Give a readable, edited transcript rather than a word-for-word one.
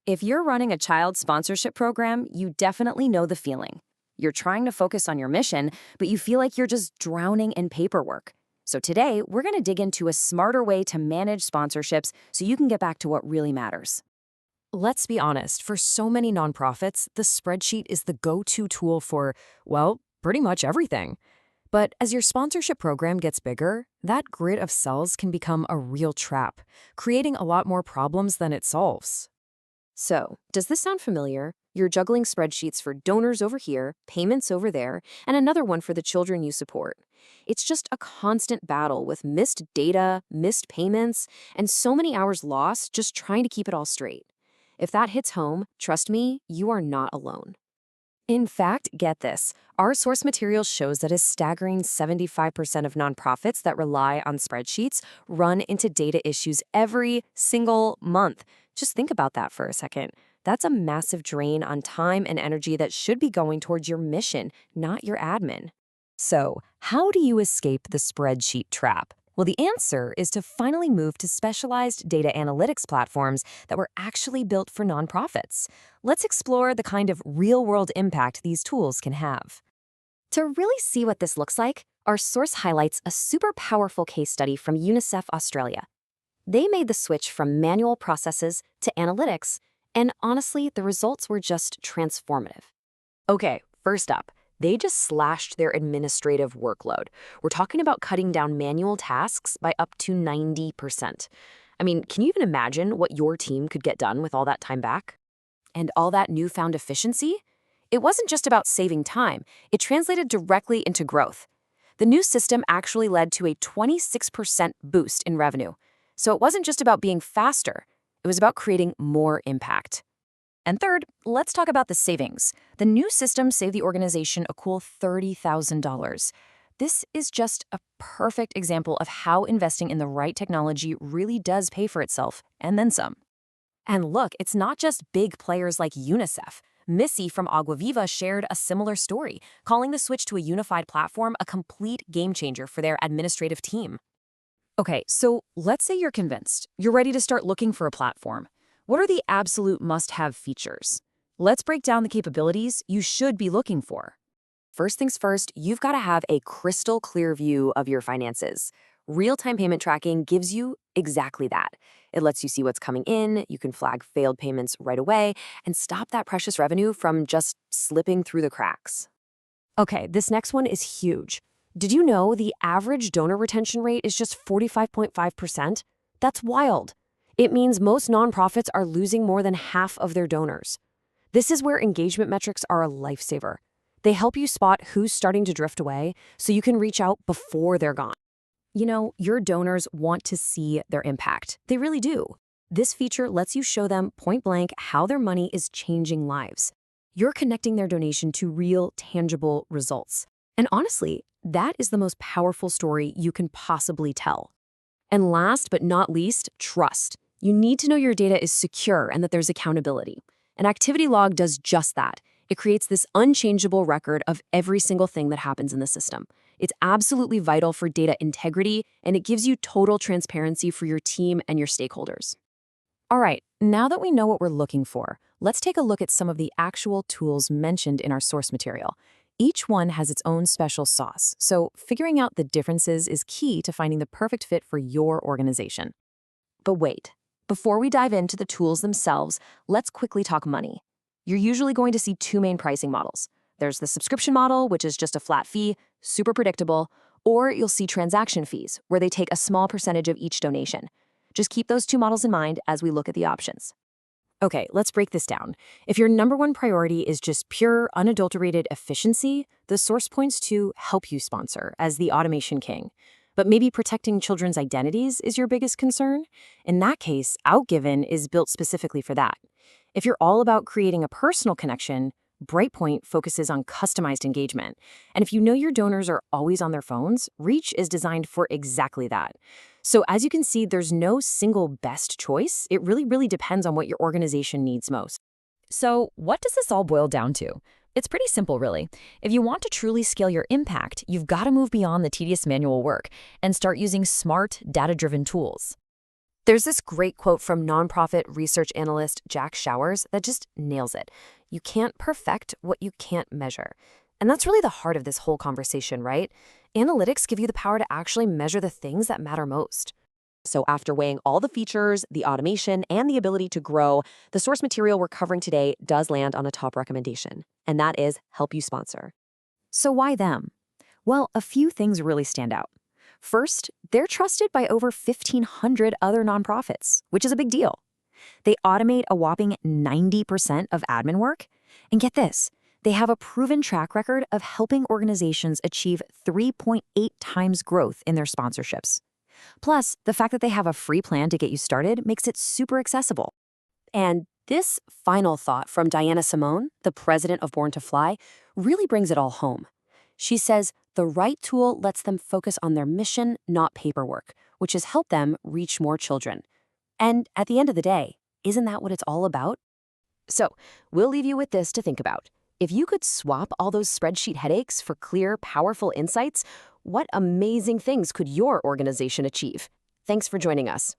If you're running a child sponsorship program, you definitely know the feeling. You're trying to focus on your mission, but you feel like you're just drowning in paperwork. So today, we're going to dig into a smarter way to manage sponsorships so you can get back to what really matters. Let's be honest, for so many nonprofits, the spreadsheet is the go-to tool for, well, pretty much everything. But as your sponsorship program gets bigger, that grid of cells can become a real trap, creating a lot more problems than it solves. So, does this sound familiar? You're juggling spreadsheets for donors over here, payments over there, and another one for the children you support. It's just a constant battle with missed data, missed payments, and so many hours lost just trying to keep it all straight. If that hits home, trust me, you are not alone. In fact, get this, our source material shows that a staggering 75% of nonprofits that rely on spreadsheets run into data issues every single month. Just think about that for a second. That's a massive drain on time and energy that should be going towards your mission, not your admin. So, how do you escape the spreadsheet trap? Well, the answer is to finally move to specialized data analytics platforms that were actually built for nonprofits. Let's explore the kind of real-world impact these tools can have. To really see what this looks like, our source highlights a super powerful case study from UNICEF Australia. They made the switch from manual processes to analytics, and honestly, the results were just transformative. Okay, first up, they just slashed their administrative workload. We're talking about cutting down manual tasks by up to 90%. I mean, can you even imagine what your team could get done with all that time back? And all that newfound efficiency? It wasn't just about saving time, it translated directly into growth. The new system actually led to a 26% boost in revenue. So it wasn't just about being faster, it was about creating more impact. And third, let's talk about the savings. The new system saved the organization a cool $30,000. This is just a perfect example of how investing in the right technology really does pay for itself, and then some. And look, it's not just big players like UNICEF. Missy from Agua Viva shared a similar story, calling the switch to a unified platform a complete game changer for their administrative team. Okay, so let's say you're convinced. You're ready to start looking for a platform. What are the absolute must-have features? Let's break down the capabilities you should be looking for. First things first, you've got to have a crystal clear view of your finances. Real-time payment tracking gives you exactly that. It lets you see what's coming in, you can flag failed payments right away, and stop that precious revenue from just slipping through the cracks. Okay, this next one is huge. Did you know the average donor retention rate is just 45.5%? That's wild. It means most nonprofits are losing more than half of their donors. This is where engagement metrics are a lifesaver. They help you spot who's starting to drift away so you can reach out before they're gone. You know, your donors want to see their impact. They really do. This feature lets you show them point blank how their money is changing lives. You're connecting their donation to real, tangible results. And honestly, that is the most powerful story you can possibly tell. And last but not least, trust. You need to know your data is secure and that there's accountability. An activity log does just that. It creates this unchangeable record of every single thing that happens in the system. It's absolutely vital for data integrity, and it gives you total transparency for your team and your stakeholders. All right, now that we know what we're looking for, let's take a look at some of the actual tools mentioned in our source material. Each one has its own special sauce, so figuring out the differences is key to finding the perfect fit for your organization. But wait, before we dive into the tools themselves, let's quickly talk money. You're usually going to see two main pricing models. There's the subscription model, which is just a flat fee, super predictable, or you'll see transaction fees, where they take a small percentage of each donation. Just keep those two models in mind as we look at the options. Okay, let's break this down. If your number one priority is just pure, unadulterated efficiency, the source points to Help You Sponsor as the automation king. But maybe protecting children's identities is your biggest concern? In that case, Outgiven is built specifically for that. If you're all about creating a personal connection, Brightpoint focuses on customized engagement. And if you know your donors are always on their phones, Reach is designed for exactly that. So as you can see, there's no single best choice. It really depends on what your organization needs most. So what does this all boil down to? It's pretty simple, really. If you want to truly scale your impact, you've got to move beyond the tedious manual work and start using smart, data-driven tools. There's this great quote from nonprofit research analyst Jack Showers that just nails it. You can't perfect what you can't measure. And that's really the heart of this whole conversation, right? Analytics give you the power to actually measure the things that matter most. So after weighing all the features, the automation, and the ability to grow, the source material we're covering today does land on a top recommendation, and that is Help You Sponsor. So why them? Well, a few things really stand out. First, they're trusted by over 1,500 other nonprofits, which is a big deal. They automate a whopping 90% of admin work. And get this, they have a proven track record of helping organizations achieve 3.8 times growth in their sponsorships. Plus, the fact that they have a free plan to get you started makes it super accessible. And this final thought from Diana Simone, the president of Born to Fly, really brings it all home. She says the right tool lets them focus on their mission, not paperwork, which has helped them reach more children. And at the end of the day, isn't that what it's all about? So, we'll leave you with this to think about. If you could swap all those spreadsheet headaches for clear, powerful insights, what amazing things could your organization achieve? Thanks for joining us.